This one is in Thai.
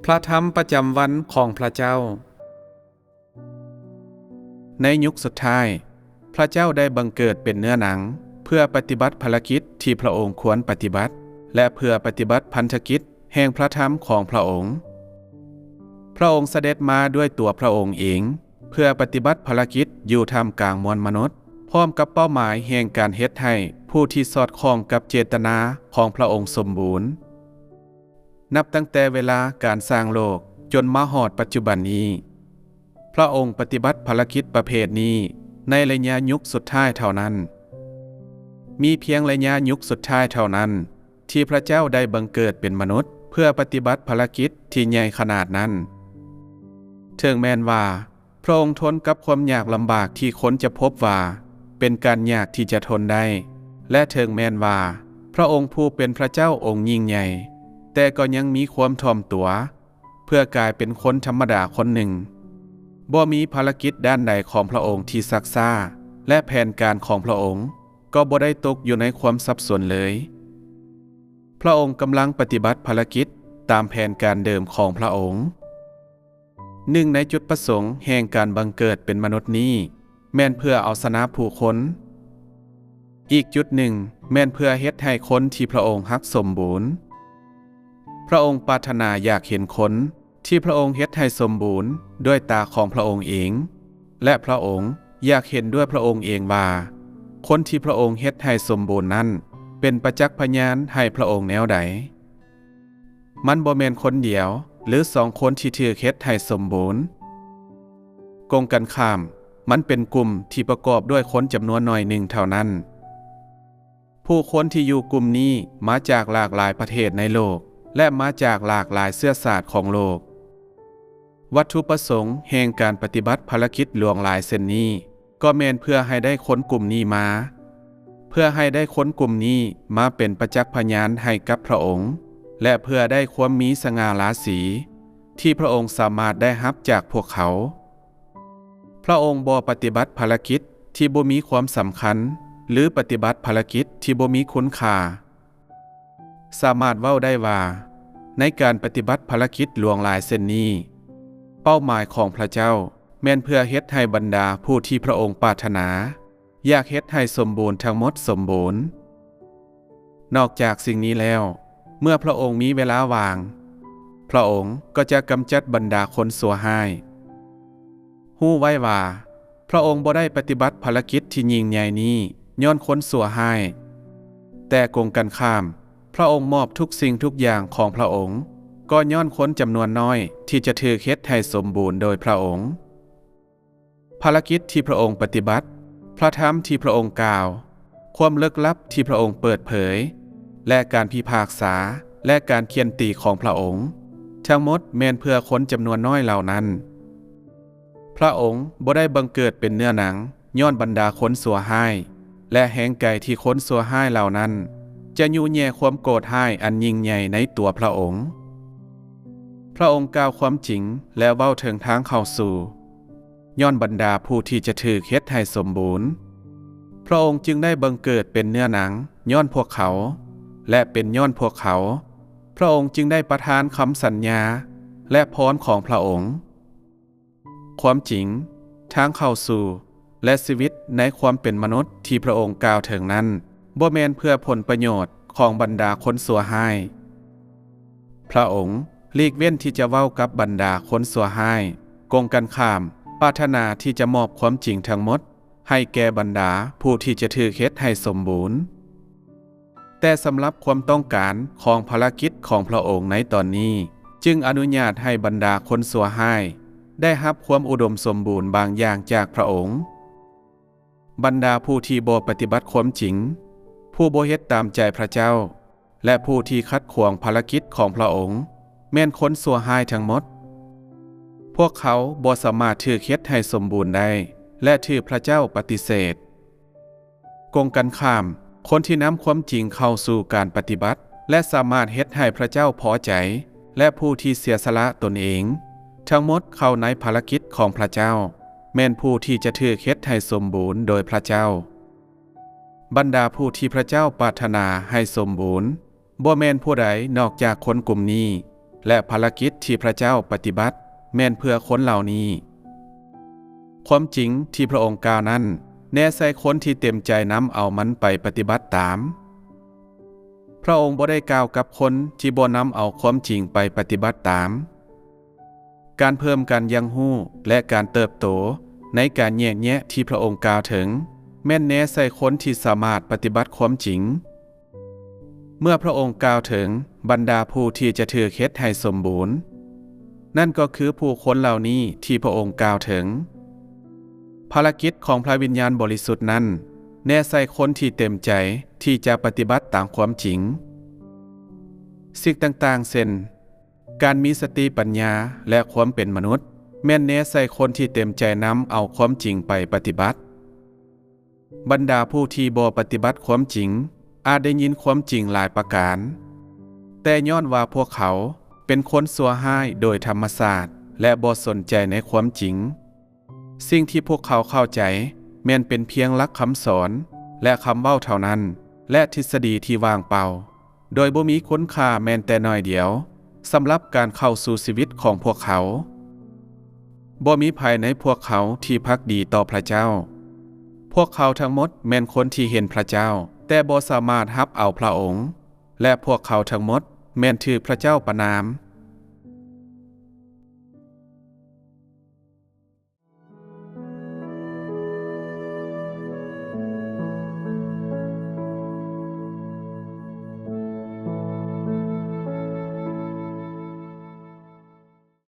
พระธรรมประจำวันของพระเจ้าในยุคสุดท้ายพระเจ้าได้บังเกิดเป็นเนื้อหนังเพื่อปฏิบัติภารกิจที่พระองค์ควรปฏิบัติและเพื่อปฏิบัติพันธกิจแห่งพระธรรมของพระองค์พระองค์เสด็จมาด้วยตัวพระองค์เองเพื่อปฏิบัติภารกิจอยู่ท่ามกลางมวลมนุษย์พร้อมกับเป้าหมายแห่งการเฮ็ดให้ผู้ที่สอดคล้องกับเจตนาของพระองค์สมบูรณ์นับตั้งแต่เวลาการสร้างโลกจนมาฮอดปัจจุบันนี้พระองค์ปฏิบัติภารกิจประเภทนี้ในระยะยุคสุดท้ายเท่านั้นมีเพียงระยะยุคสุดท้ายเท่านั้นที่พระเจ้าได้บังเกิดเป็นมนุษย์เพื่อปฏิบัติภารกิจที่ใหญ่ขนาดนั้นถึงแม้นว่าพระองค์ทนกับความยากลำบากที่คนจะพบว่าเป็นการยากที่จะทนได้และถึงแม้นว่าพระองค์ผู้เป็นพระเจ้าองค์ยิ่งใหญ่แต่ก็ยังมีความถ่อมตัวเพื่อกลายเป็นคนธรรมดาคนหนึ่งบ่มีภารกิจด้านใดของพระองค์ที่ซักซ่าและแผนการของพระองค์ก็บ่ได้ตกอยู่ในความสับสนเลยพระองค์กำลังปฏิบัติภารกิจตามแผนการเดิมของพระองค์หนึ่งในจุดประสงค์แห่งการบังเกิดเป็นมนุษย์นี้แม่นเพื่อเอาชนะผู้คนอีกจุดหนึ่งแม่นเพื่อเฮ็ดให้คนที่พระองค์รักสมบูรณ์พระองค์ปรารถนาอยากเห็นคนที่พระองค์เฮ็ดให้สมบูรณ์ด้วยตาของพระองค์เองและพระองค์อยากเห็นด้วยพระองค์เองว่าคนที่พระองค์เฮ็ดให้สมบูรณ์นั้นเป็นประจักษ์พยานให้พระองค์แนวใดมันบ่แม่นคนเดียวหรือ2 คนที่ถูกเฮ็ดให้สมบูรณ์กงกันข้ามมันเป็นกลุ่มที่ประกอบด้วยคนจำนวนน้อยหนึ่งเท่านั้นผู้คนที่อยู่กลุ่มนี้มาจากหลากหลายประเทศในโลกและมาจากหลากหลายเชื้อชาติของโลกวัตถุประสงค์แห่งการปฏิบัติภารกิจหลวงหลายเส้นนี้ก็แม่นเพื่อให้ได้คนกลุ่มนี้มาเพื่อให้ได้คนกลุ่มนี้มาเป็นประจักษ์พยานให้กับพระองค์และเพื่อได้ความมีสง่าราศีที่พระองค์สามารถได้รับจากพวกเขาพระองค์บ่ปฏิบัติภารกิจที่บ่มีความสำคัญหรือปฏิบัติภารกิจที่บ่มีคุณค่าสามารถเว้าได้ว่าในการปฏิบัติภารกิจหลวงหลายเส้นนี้เป้าหมายของพระเจ้าแม่นเพื่อเฮ็ดให้บรรดาผู้ที่พระองค์ปรารถนาอยากเฮ็ดให้สมบูรณ์ทั้งหมดสมบูรณ์นอกจากสิ่งนี้แล้วเมื่อพระองค์มีเวลาว่างพระองค์ก็จะกำจัดบรรดาคนชั่วร้ายฮู้ไว้ว่าพระองค์บ่ได้ปฏิบัติภารกิจที่ยิ่งใหญ่นี้ย้อนคนชั่วร้ายแต่กงกันข้ามพระองค์มอบทุกสิ่งทุกอย่างของพระองค์ก็ย้อนคนจำนวนน้อยที่จะถูกเฮ็ดให้สมบูรณ์โดยพระองค์ภารกิจที่พระองค์ปฏิบัติพระธรรมที่พระองค์กล่าวความลึกลับที่พระองค์เปิดเผยและการพิพากษาและการเคียนตีของพระองค์ทั้งหมดแม่นเพื่อคนจำนวนน้อยเหล่านั้นพระองค์บ่ได้บังเกิดเป็นเนื้อหนังย้อนบรรดาคนชั่วร้ายและแห่งไกลที่คนชั่วร้ายเหล่านั้นจะยู่แย่ความโกรธร้ายอันยิ่งใหญ่ในตัวพระองค์พระองค์กล่าวความจริงและเว้าถึงทางเข้าสู่ย้อนบรรดาผู้ที่จะถูกเฮ็ดให้สมบูรณ์พระองค์จึงได้บังเกิดเป็นเนื้อหนังย้อนพวกเขาและเป็นย้อนพวกเขาพระองค์จึงได้ประทานคำสัญญาและพรของพระองค์ความจริงทางเข้าสู่และชีวิตในความเป็นมนุษย์ที่พระองค์กล่าวถึงนั้นบ่แม่นเพื่อผลประโยชน์ของบรรดาคนชั่วร้ายพระองค์หลีกเว้นที่จะเว้ากับบรรดาคนชั่วร้ายกงกันข้ามปรารถนาที่จะมอบความจริงทั้งหมดให้แก่บรรดาผู้ที่จะถูกเฮ็ดให้สมบูรณ์แต่สำหรับความต้องการของภารกิจของพระองค์ในตอนนี้จึงอนุญาตให้บรรดาคนชั่วร้ายได้รับความอุดมสมบูรณ์บางอย่างจากพระองค์บรรดาผู้ที่บ่ปฏิบัติความจริงผู้บ่เฮ็ดตามใจพระเจ้าและผู้ที่ขัดขวางภารกิจของพระองค์แม่นคนชั่วร้ายทั้งหมดพวกเขาบ่สามารถถูกเฮ็ดให้สมบูรณ์ได้และถูกพระเจ้าปฏิเสธกงกันข้ามคนที่นำความจริงเข้าสู่การปฏิบัติและสามารถเฮ็ดให้พระเจ้าพอใจและผู้ที่เสียสละตนเองทั้งหมดเข้าในภารกิจของพระเจ้าแม่นผู้ที่จะถูกเฮ็ดให้สมบูรณ์โดยพระเจ้าบรรดาผู้ที่พระเจ้าปรารถนาให้สมบูรณ์บ่แม่นผู้ใดนอกจากคนกลุ่มนี้ และภารกิจที่พระเจ้าปฏิบัติแม่นเพื่อคนเหล่านี้ความจริงที่พระองค์กล่าวนั้นแน่ใส่คนที่เต็มใจนำเอามันไปปฏิบัติตามพระองค์บ่ได้กล่าวกับคนที่บ่นำเอาความจริงไปปฏิบัติตามการเพิ่มการยังหู้และการเติบโตในการแยกแยะที่พระองค์กล่าวถึงแม่นแน่ใส่คนที่สามารถปฏิบัติความจริงเมื่อพระองค์กล่าวถึงบรรดาผู้ที่จะถือเคล็ดให้สมบูรณ์นั่นก็คือผู้คนเหล่านี้ที่พระองค์กล่าวถึงภารกิจของพระวิญญาณบริสุทธิ์นั้นแน่ใส่คนที่เต็มใจที่จะปฏิบัติตามความจริงสิ่งต่างๆเช่นการมีสติปัญญาและความเป็นมนุษย์แม่นแน่ใส่คนที่เต็มใจนำเอาความจริงไปปฏิบัติบรรดาผู้ที่บ่ปฏิบัติความจริงอาจได้ยินความจริงหลายประการแต่ย้อนว่าพวกเขาเป็นคนสัวห้ายโดยธรรมศาสตร์และบ่สนใจในความจริงสิ่งที่พวกเขาเข้าใจแม้นเป็นเพียงหลักคำสอนและคำเว้าเท่านั้นและทฤษฎีที่ว่างเปล่าโดยบ่มีคุณค่าแม้นแต่น้อยเดียวสำหรับการเข้าสู่ชีวิตของพวกเขาบ่มีภายในพวกเขาที่ภักดีต่อพระเจ้าพวกเขาทั้งหมดแม่นคนที่เห็นพระเจ้าแต่บ่สามารถรับเอาพระองค์และพวกเขาทั้งหมดแม่นถือพระเจ้าประนาม